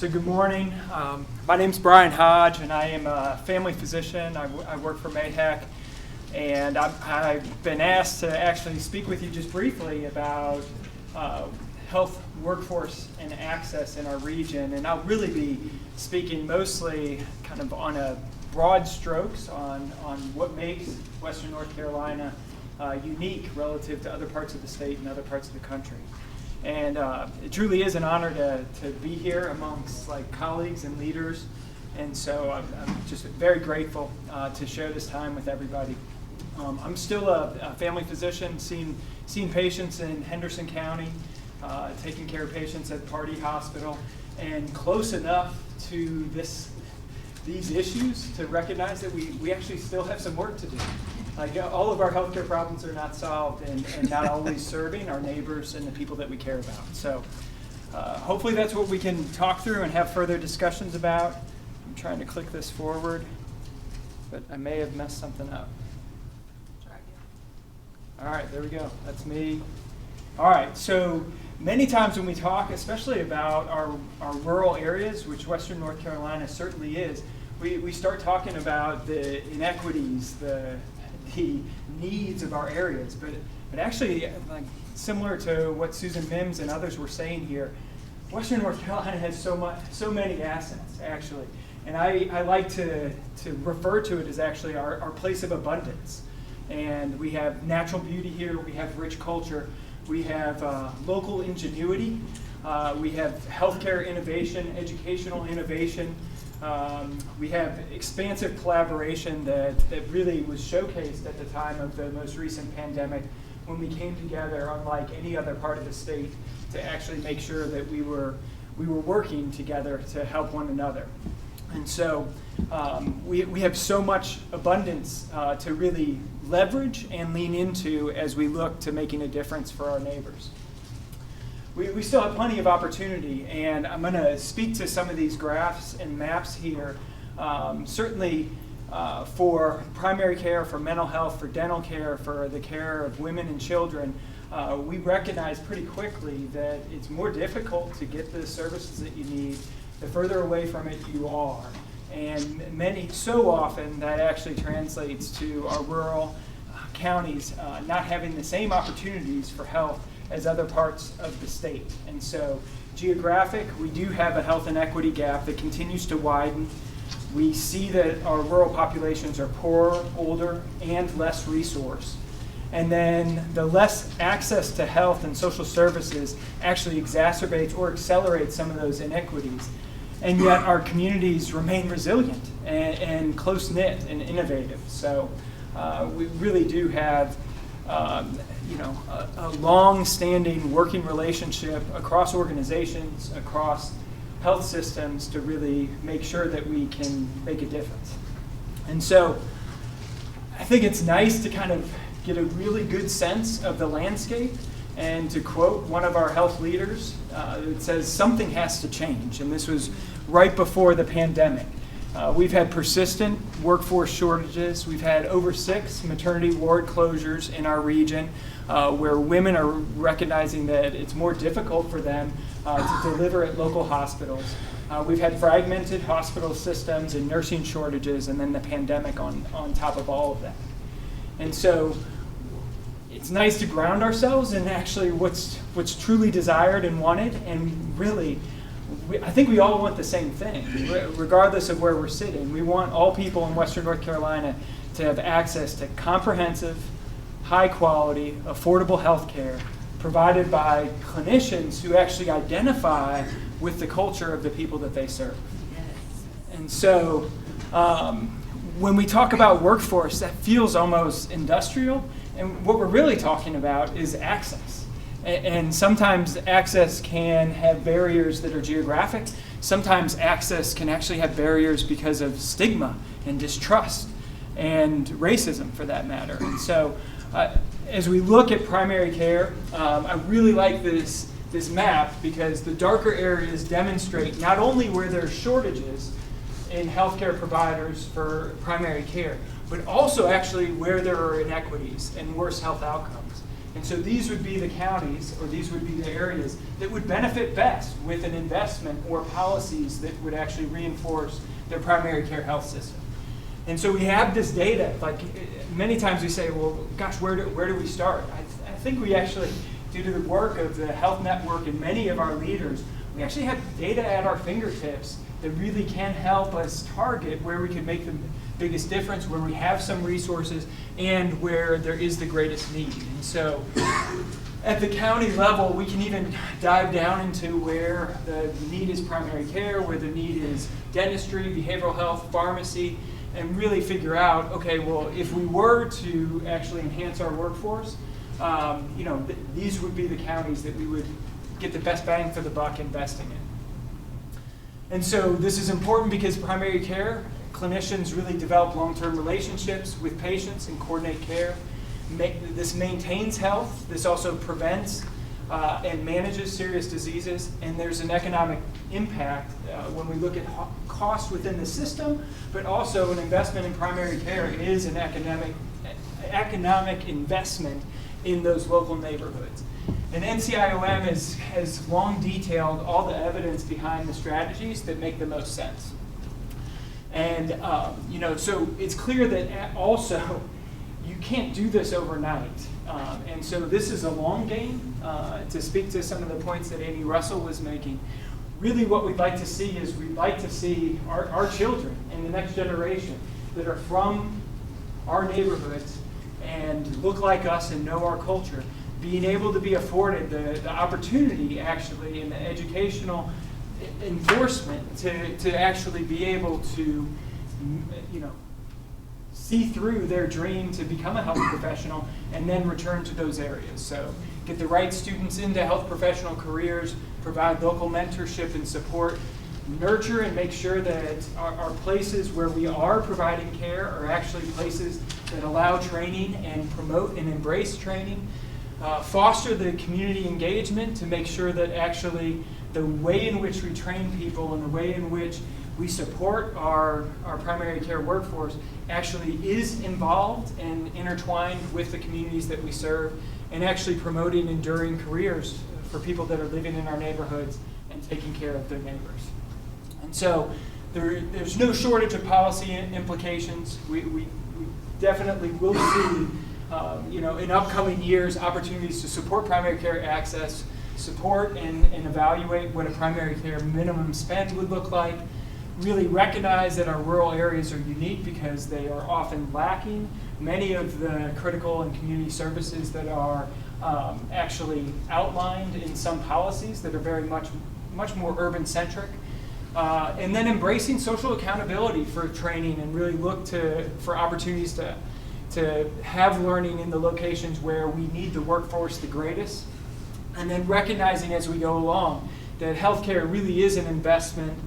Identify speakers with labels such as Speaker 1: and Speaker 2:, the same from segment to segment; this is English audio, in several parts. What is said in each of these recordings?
Speaker 1: So good morning. My name's Brian Hodge, and I am a family physician. I work for Mayhec, and I've been asked to actually speak with you just briefly about health workforce and access in our region. And I'll really be speaking mostly kind of on a broad strokes on what makes Western North Carolina unique relative to other parts of the state and other parts of the country. And it truly is an honor to be here amongst colleagues and leaders. And so I'm just very grateful to share this time with everybody. I'm still a family physician, seeing patients in Henderson County, taking care of patients at Pardee Hospital, and close enough to these issues to recognize that we actually still have some work to do. All of our healthcare problems are not solved, and not always serving our neighbors and the people that we care about. So hopefully that's what we can talk through and have further discussions about. I'm trying to click this forward, but I may have messed something up. All right, there we go. That's me. All right, so many times when we talk, especially about our rural areas, which Western North Carolina certainly is, we start talking about the inequities, the needs of our areas, but actually, similar to what Susan Mims and others were saying here, Western North Carolina has so many assets, actually, and I like to refer to it as actually our place of abundance. And we have natural beauty here, we have rich culture, we have local ingenuity, we have healthcare innovation, educational innovation. We have expansive collaboration that really was showcased at the time of the most recent pandemic, when we came together unlike any other part of the state to actually make sure that we were working together to help one another. And so we have so much abundance to really leverage and lean into as we look to making a difference for our neighbors. We still have plenty of opportunity, and I'm going to speak to some of these graphs and maps here. Certainly for primary care, for mental health, for dental care, for the care of women and children, we recognize pretty quickly that it's more difficult to get the services that you need the further away from it you are. And so often that actually translates to our rural counties not having the same opportunities for health as other parts of the state. And so geographic, we do have a health inequity gap that continues to widen. We see that our rural populations are poorer, older, and less resourced. And then the less access to health and social services actually exacerbates or accelerates some of those inequities. And yet our communities remain resilient and close-knit and innovative. So we really do have a long-standing working relationship across organizations, across health systems to really make sure that we can make a difference. And so I think it's nice to kind of get a really good sense of the landscape, and to quote one of our health leaders, it says something has to change, and this was right before the pandemic. We've had persistent workforce shortages. We've had over 6 maternity ward closures in our region where women are recognizing that it's more difficult for them to deliver at local hospitals. We've had fragmented hospital systems and nursing shortages, and then the pandemic on top of all of that. And so it's nice to ground ourselves in actually what's truly desired and wanted, and really I think we all want the same thing, regardless of where we're sitting. We want all people in Western North Carolina to have access to comprehensive, high-quality, affordable health care provided by clinicians who actually identify with the culture of the people that they serve. And so when we talk about workforce, that feels almost industrial, and what we're really talking about is access. And sometimes access can have barriers that are geographic. Sometimes access can actually have barriers because of stigma and distrust and racism, for that matter. And so as we look at primary care, I really like this map because the darker areas demonstrate not only where there are shortages in healthcare providers for primary care, but also actually where there are inequities and worse health outcomes. And so these would be the counties, or these would be the areas that would benefit best with an investment or policies that would actually reinforce their primary care health system. And so we have this data. Like many times we say, well, gosh, where do we start? I think we actually, due to the work of the health network and many of our leaders, we actually have data at our fingertips that really can help us target where we can make the biggest difference, where we have some resources, and where there is the greatest need. And so at the county level, we can even dive down into where the need is primary care, where the need is dentistry, behavioral health, pharmacy, and really figure out, okay, well, if we were to actually enhance our workforce, these would be the counties that we would get the best bang for the buck investing in. And so this is important because primary care clinicians really develop long-term relationships with patients and coordinate care. This maintains health. This also prevents and manages serious diseases. And there's an economic impact when we look at costs within the system, but also an investment in primary care is an economic investment in those local neighborhoods. And NCIOM has long detailed all the evidence behind the strategies that make the most sense. And so it's clear that also you can't do this overnight. And so this is a long game. To speak to some of the points that Amy Russell was making, really what we'd like to see is we'd like to see our children and the next generation that are from our neighborhoods and look like us and know our culture, being able to be afforded the opportunity actually and the educational enforcement to actually be able to see through their dream to become a health professional and then return to those areas. So get the right students into health professional careers, provide local mentorship and support, nurture and make sure that our places where we are providing care are actually places that allow training and promote and embrace training. Foster the community engagement to make sure that actually the way in which we train people and the way in which we support our primary care workforce actually is involved and intertwined with the communities that we serve, and actually promoting enduring careers for people that are living in our neighborhoods and taking care of their neighbors. And so there's no shortage of policy implications. We definitely will see in upcoming years, opportunities to support primary care access, support and evaluate what a primary care minimum spend would look like, really recognize that our rural areas are unique because they are often lacking many of the critical and community services that are actually outlined in some policies that are very much more urban-centric. And then embracing social accountability for training and really look for opportunities to have learning in the locations where we need the workforce the greatest, and then recognizing as we go along that healthcare really is an investment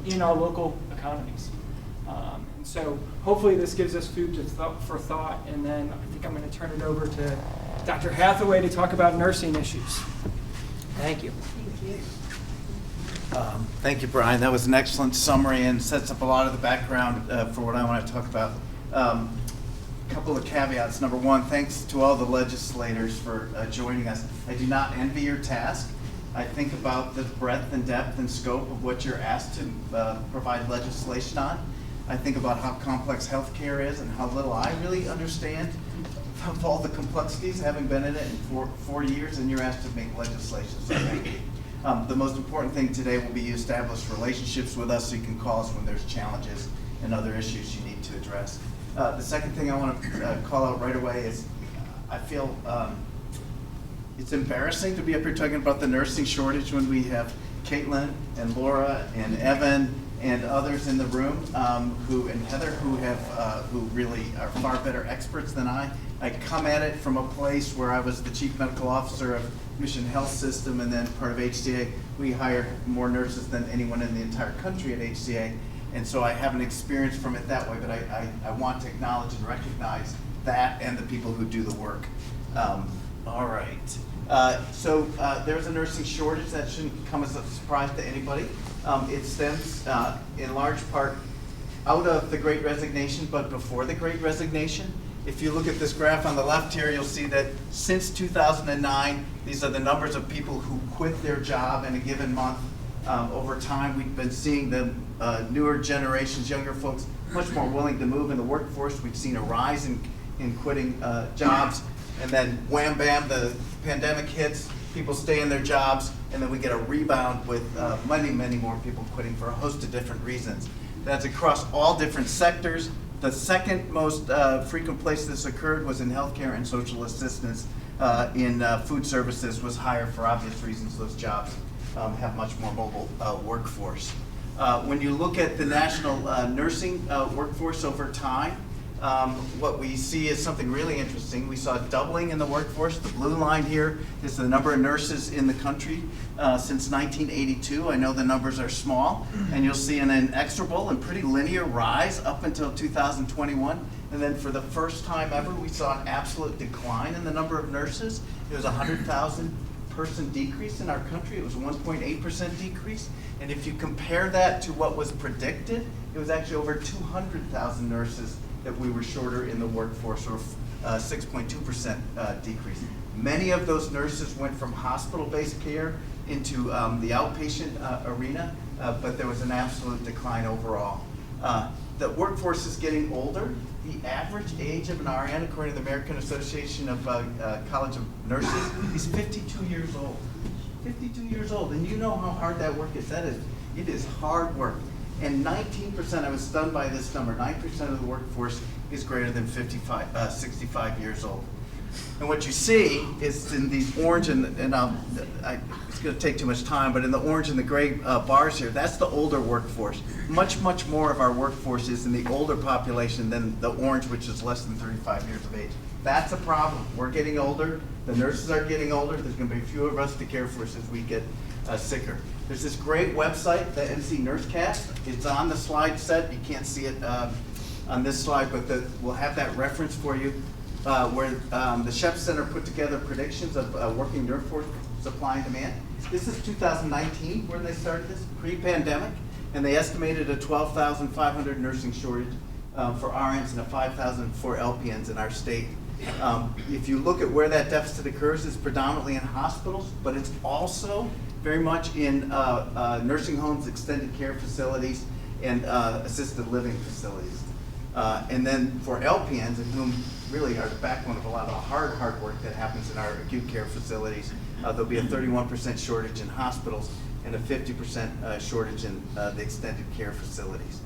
Speaker 1: in our local economies. And so hopefully this gives us food for thought, and then I think I'm going to turn it over to Dr. Hathaway to talk about nursing issues. Thank you.
Speaker 2: Thank you. Thank you, Brian. That was an excellent summary and sets up a lot of the background for what I want to talk about. A couple of caveats. Number one, thanks to all the legislators for joining us. I do not envy your task. I think about the breadth and depth and scope of what you're asked to provide legislation on. I think about how complex healthcare is and how little I really understand of all the complexities, having been in it for 4 years, and you're asked to make legislation, so thank you. The most important thing today will be you establish relationships with us so you can call us when there's challenges and other issues you need to address. The second thing I want to call out right away is I feel it's embarrassing to be up here talking about the nursing shortage when we have Caitlin and Laura and Evan and others in the room and Heather who really are far better experts than I. I come at it from a place where I was the chief medical officer of Mission Health System and then part of HCA. We hired more nurses than anyone in the entire country at HCA. And so I have an experience from it that way, but I want to acknowledge and recognize that and the people who do the work. All right. So there's a nursing shortage. That shouldn't come as a surprise to anybody. It stems in large part out of the Great Resignation, but before the Great Resignation. If you look at this graph on the left here, you'll see that since 2009, these are the numbers of people who quit their job in a given month. Over time, we've been seeing the newer generations, younger folks, much more willing to move in the workforce. We've seen a rise in quitting jobs, and then wham bam, the pandemic hits, people stay in their jobs, and then we get a rebound with many, many more people quitting for a host of different reasons. That's across all different sectors. The second most frequent place this occurred was in healthcare and social assistance. In food services was higher for obvious reasons. Those jobs have much more mobile workforce. When you look at the national nursing workforce over time, what we see is something really interesting. We saw doubling in the workforce. The blue line here is the number of nurses in the country since 1982. I know the numbers are small, and you'll see an inexorable and pretty linear rise up until 2021. And then for the first time ever, we saw an absolute decline in the number of nurses. It was 100,000 person decrease in our country. It was a 1.8% decrease. And if you compare that to what was predicted, it was actually over 200,000 nurses that we were shorter in the workforce, or 6.2% decrease. Many of those nurses went from hospital-based care into the outpatient arena, but there was an absolute decline overall. The workforce is getting older. The average age of an RN, according to the American Association of College of Nurses, is 52 years old. 52 years old, and you know how hard that work is. It is hard work. And 19%, I was stunned by this number, 9% of the workforce is greater than 65 years old. And what you see is in these orange and it's going to take too much time, but in the orange and the gray bars here, that's the older workforce. Much, much more of our workforce is in the older population than the orange, which is less than 35 years of age. That's a problem. We're getting older. The nurses are getting older. There's going to be fewer of us to care for us as we get sicker. There's this great website, the NC Nursecast. It's on the slide set. You can't see it on this slide, but we'll have that reference for you, where the Shep Center put together predictions of working nurse force supply and demand. This is 2019 when they started this, pre-pandemic, and they estimated a 12,500 nursing shortage for RNs and a 5,000 for LPNs in our state. If you look at where that deficit occurs, it's predominantly in hospitals, but it's also very much in nursing homes, extended care facilities, and assisted living facilities. And then for LPNs, and whom really are the backbone of a lot of the hard work that happens in our acute care facilities, there'll be a 31% shortage in hospitals and a 50% shortage in the extended care facilities.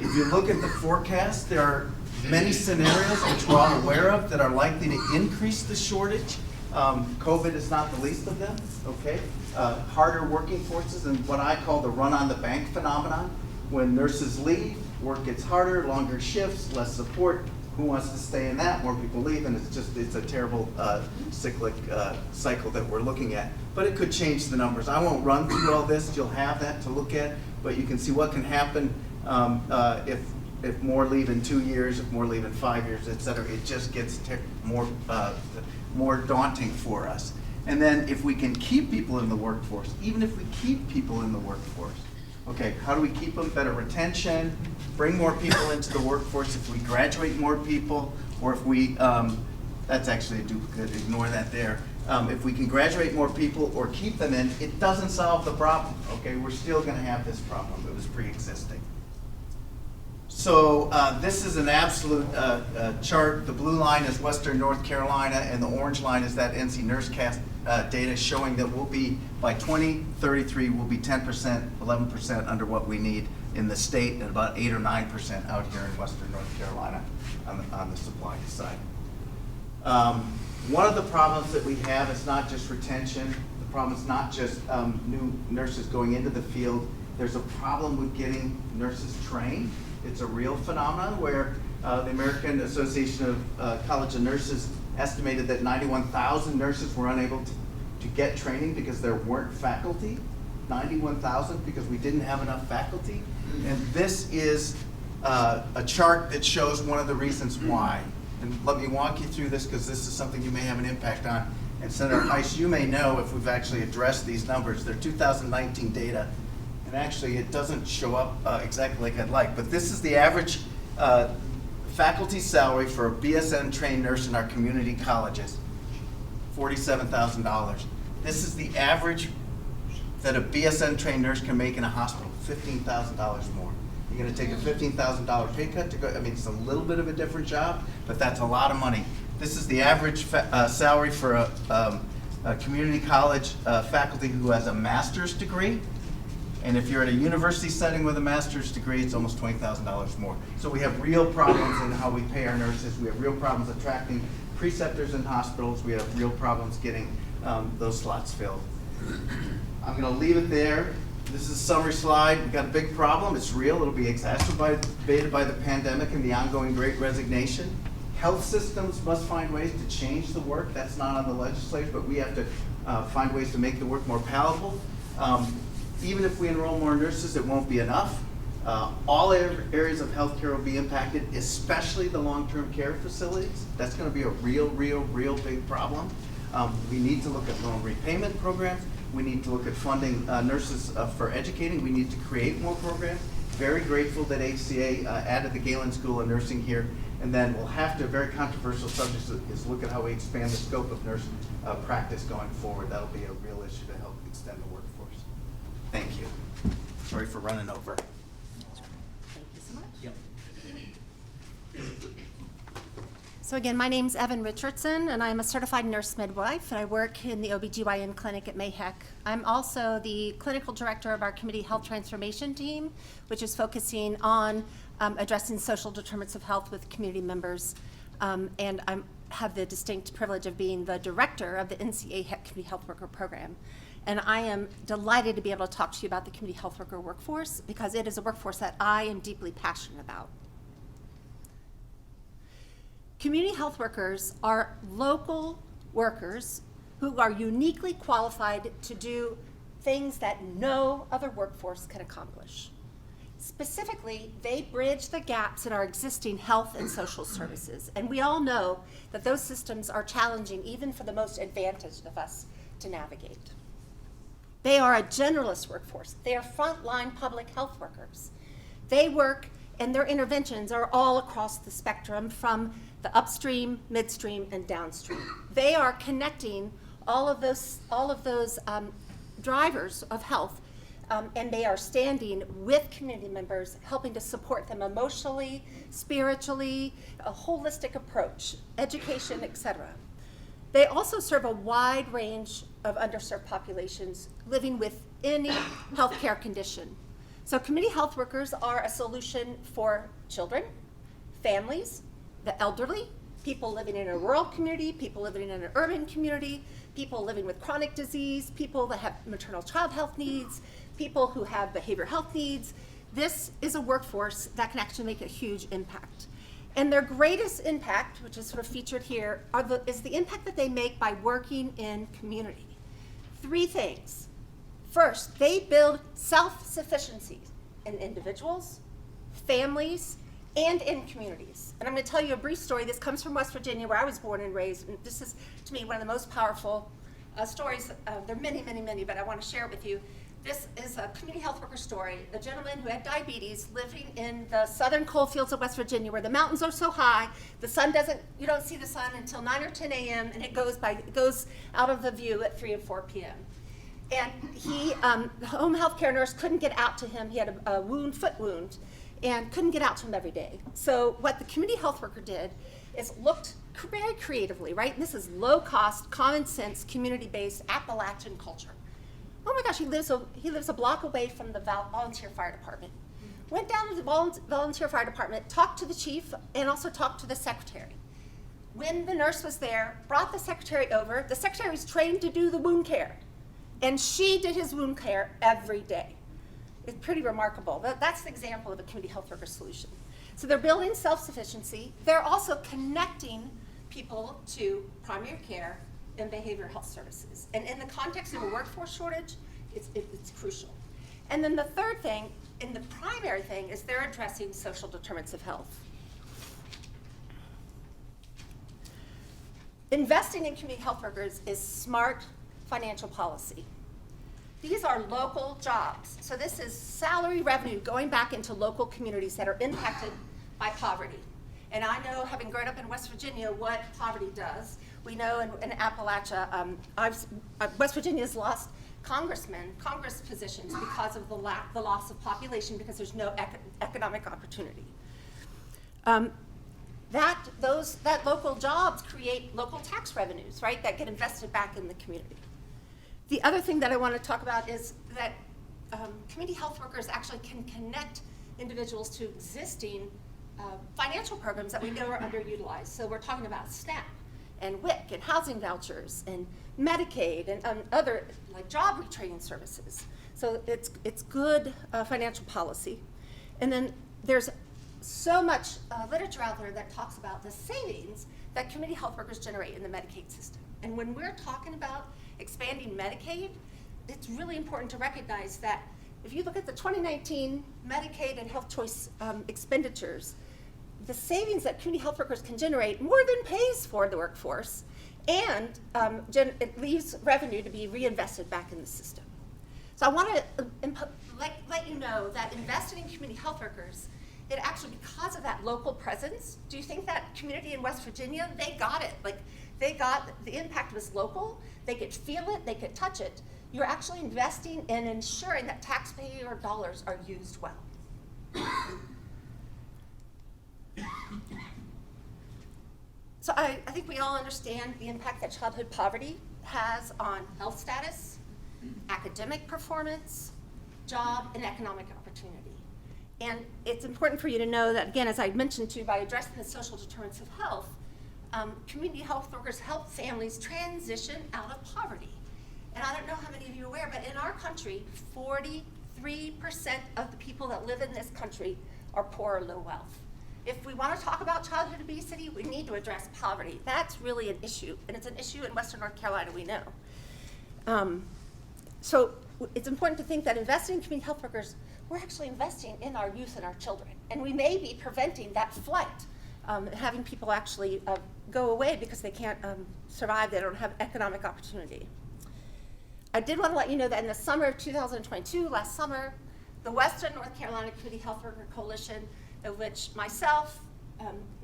Speaker 2: If you look at the forecast, there are many scenarios which we're all aware of that are likely to increase the shortage. COVID is not the least of them, okay? Harder working forces and what I call the run on the bank phenomenon. When nurses leave, work gets harder, longer shifts, less support. Who wants to stay in that? More people leave, and it's a terrible cyclic cycle that we're looking at. But it could change the numbers. I won't run through all this. You'll have that to look at, but you can see what can happen if more leave in 2 years, if more leave in 5 years, et cetera. It just gets more daunting for us. And then if we can keep people in the workforce, even if we keep people in the workforce, okay, how do we keep them? Better retention, bring more people into the workforce if we graduate more people, or if we, that's actually a duplicate, ignore that there. If we can graduate more people or keep them in, it doesn't solve the problem, okay? We're still gonna have this problem. It was pre-existing. So this is an absolute chart. The blue line is Western North Carolina, and the orange line is that NC Nursecast data showing that we'll be, by 2033, we'll be 10%, 11% under what we need in the state, and about 8 or 9% out here in Western North Carolina on the supply side. One of the problems that we have is not just retention. The problem is not just new nurses going into the field. There's a problem with getting nurses trained. It's a real phenomenon where the American Association of College of Nurses estimated that 91,000 nurses were unable to get training because there weren't faculty. 91,000 because we didn't have enough faculty. And this is a chart that shows one of the reasons why. And let me walk you through this because this is something you may have an impact on. And Senator Heiss, you may know if we've actually addressed these numbers. They're 2019 data. And actually, it doesn't show up exactly like I'd like. But this is the average faculty salary for a BSN trained nurse in our community colleges, $47,000. This is the average that a BSN trained nurse can make in a hospital, $15,000 more. You're going to take a $15,000 pay cut to go, I mean, it's a little bit of a different job, but that's a lot of money. This is the average salary for a community college faculty who has a master's degree. And if you're at a university setting with a master's degree, it's almost $20,000 more. So we have real problems in how we pay our nurses. We have real problems attracting preceptors in hospitals. We have real problems getting those slots filled. I'm going to leave it there. This is a summary slide. We've got a big problem. It's real. It'll be exacerbated by the pandemic and the ongoing Great Resignation. Health systems must find ways to change the work. That's not on the legislature, but we have to find ways to make the work more palatable. Even if we enroll more nurses, it won't be enough. All areas of healthcare will be impacted, especially the long-term care facilities. That's going to be a real big problem. We need to look at loan repayment programs. We need to look at funding nurses for educating. We need to create more programs. Very grateful that HCA added the Galen School of Nursing here. And then we'll have to, a very controversial subject is look at how we expand the scope of nurse practice going forward. That'll be a real issue to help extend the workforce. Thank you. Sorry for running over.
Speaker 3: Thank you so much.
Speaker 2: Yep.
Speaker 3: So again, my name's Evan Richardson, and I'm a certified nurse midwife, and I work in the OBGYN clinic at Mayheck. I'm also the clinical director of our community health transformation team, which is focusing on addressing social determinants of health with community members. And I have the distinct privilege of being the director of the NCA Community Health Worker Program. And I am delighted to be able to talk to you about the community health worker workforce, because it is a workforce that I am deeply passionate about. Community health workers are local workers who are uniquely qualified to do things that no other workforce can accomplish. Specifically, they bridge the gaps in our existing health and social services. And we all know that those systems are challenging even for the most advantaged of us to navigate. They are a generalist workforce. They are frontline public health workers. They work, and their interventions are all across the spectrum, from the upstream, midstream, and downstream. They are connecting all of those drivers of health, and they are standing with community members, helping to support them emotionally, spiritually, a holistic approach, education, etc. They also serve a wide range of underserved populations living with any healthcare condition. So community health workers are a solution for children, families, the elderly, people living in a rural community, people living in an urban community, people living with chronic disease, people that have maternal child health needs, people who have behavioral health needs. This is a workforce that can actually make a huge impact. And their greatest impact, which is sort of featured here, is the impact that they make by working in community. 3 things. First, they build self-sufficiency in individuals, families, and in communities. And I'm going to tell you a brief story. This comes from West Virginia, where I was born and raised. And this is, to me, one of the most powerful stories. There are many, but I want to share it with you. This is a community health worker story. A gentleman who had diabetes living in the southern coal fields of West Virginia, where the mountains are so high, you don't see the sun until 9 or 10 a.m., and it goes out of the view at 3 and 4 p.m. And the home health care nurse couldn't get out to him. He had a foot wound, and couldn't get out to him every day. So what the community health worker did is looked very creatively, right? And this is low cost, common sense, community-based Appalachian culture. Oh my gosh, he lives a block away from the volunteer fire department. Went down to the volunteer fire department, talked to the chief, and also talked to the secretary. When the nurse was there, brought the secretary over. The secretary was trained to do the wound care, and she did his wound care every day. It's pretty remarkable. That's the example of a community health worker solution. So they're building self-sufficiency. They're also connecting people to primary care and behavioral health services. And in the context of a workforce shortage, it's crucial. And then the third thing, and the primary thing, is they're addressing social determinants of health. Investing in community health workers is smart financial policy. These are local jobs. So this is salary revenue going back into local communities that are impacted by poverty. And I know, having grown up in West Virginia, what poverty does. We know in Appalachia, West Virginia's lost Congress positions because of the loss of population, because there's no economic opportunity. That local jobs create local tax revenues, right, that get invested back in the community. The other thing that I want to talk about is that community health workers actually can connect individuals to existing financial programs that we know are underutilized. So we're talking about SNAP and WIC and housing vouchers and Medicaid and other like job retraining services. So it's good financial policy. And then there's so much literature out there that talks about the savings that community health workers generate in the Medicaid system. And when we're talking about expanding Medicaid, it's really important to recognize that if you look at the 2019 Medicaid and health choice expenditures, the savings that community health workers can generate more than pays for the workforce, and it leaves revenue to be reinvested back in the system. So I want to let you know that investing in community health workers, it actually, because of that local presence, do you think that community in West Virginia, they got it? Like, they got, the impact was local, they could feel it, they could touch it. You're actually investing in ensuring that taxpayer dollars are used well. So I think we all understand the impact that childhood poverty has on health status, academic performance, job, and economic opportunity. And it's important for you to know that, again, as I mentioned too, by addressing the social determinants of health, community health workers help families transition out of poverty. And I don't know how many of you are aware, but in our country, 43% of the people that live in this country are poor or low wealth. If we want to talk about childhood obesity, we need to address poverty. That's really an issue, and it's an issue in Western North Carolina, we know. So it's important to think that investing in community health workers, we're actually investing in our youth and our children, and we may be preventing that flight, having people actually go away because they can't survive, they don't have economic opportunity. I did want to let you know that in the summer of 2022, last summer, the Western North Carolina Community Health Worker Coalition, of which myself,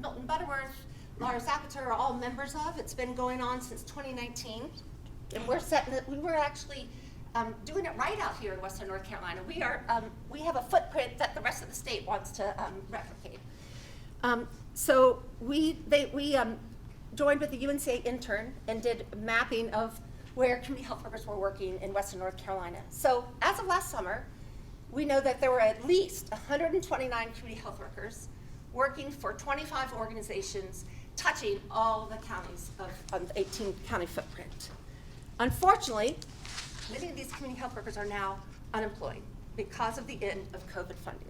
Speaker 3: Milton Butterworth, Laura Zapater are all members of. It's been going on since 2019, and we were actually doing it right out here in Western North Carolina. We have a footprint that the rest of the state wants to replicate. So we joined with the UNCA intern and did mapping of where community health workers were working in Western North Carolina. So as of last summer, we know that there were at least 129 community health workers working for 25 organizations touching all the counties of the 18 county footprint. Unfortunately, many of these community health workers are now unemployed because of the end of COVID funding.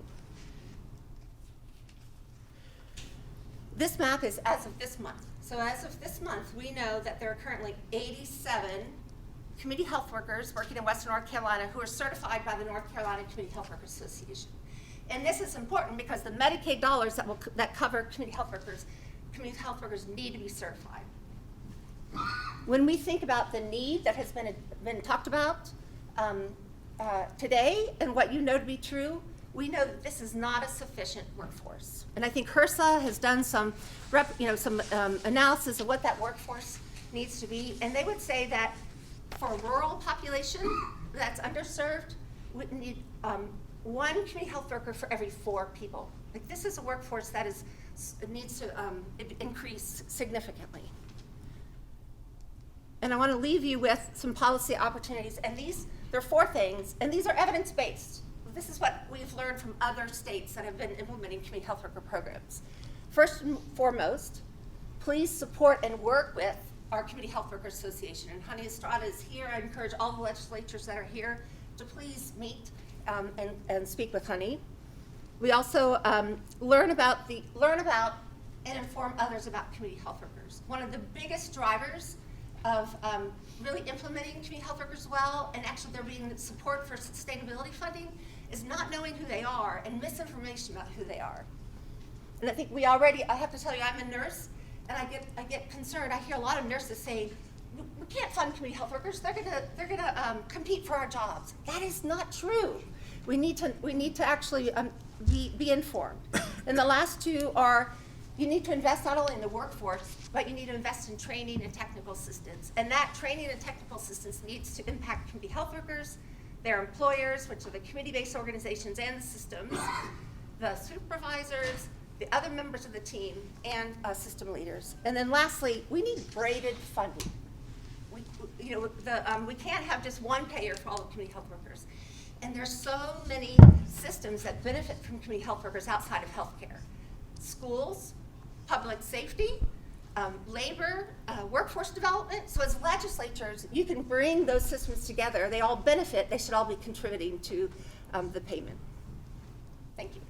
Speaker 3: This map is as of this month. So as of this month, we know that there are currently 87 community health workers working in Western North Carolina who are certified by the North Carolina Community Health Workers Association. And this is important because the Medicaid dollars that cover community health workers need to be certified. When we think about the need that has been talked about today and what you know to be true, we know that this is not a sufficient workforce. And I think HRSA has done some analysis of what that workforce needs to be. And they would say that for a rural population that's underserved, we need one community health worker for every 4 people. Like, this is a workforce that needs to increase significantly. And I want to leave you with some policy opportunities. And there are 4 things, and these are evidence-based. This is what we've learned from other states that have been implementing community health worker programs. First and foremost, please support and work with our Community Health Workers Association. And Honey Estrada is here. I encourage all the legislatures that are here to please meet and speak with Honey. We also learn about and inform others about community health workers. One of the biggest drivers of really implementing community health workers well, and actually there being support for sustainability funding, is not knowing who they are and misinformation about who they are. And I think I have to tell you, I'm a nurse, and I get concerned. I hear a lot of nurses saying, we can't fund community health workers. They're gonna compete for our jobs. That is not true. We need to actually be informed. And the last 2 are you need to invest not only in the workforce, but you need to invest in training and technical assistance. And that training and technical assistance needs to impact community health workers, their employers, which are the community-based organizations and the systems, the supervisors, the other members of the team, and system leaders. And then lastly, we need braided funding. We can't have just one payer for all the community health workers. And there's so many systems that benefit from community health workers outside of healthcare. Schools, public safety, labor, workforce development. So as legislatures, you can bring those systems together. They all benefit. They should all be contributing to the payment. Thank you.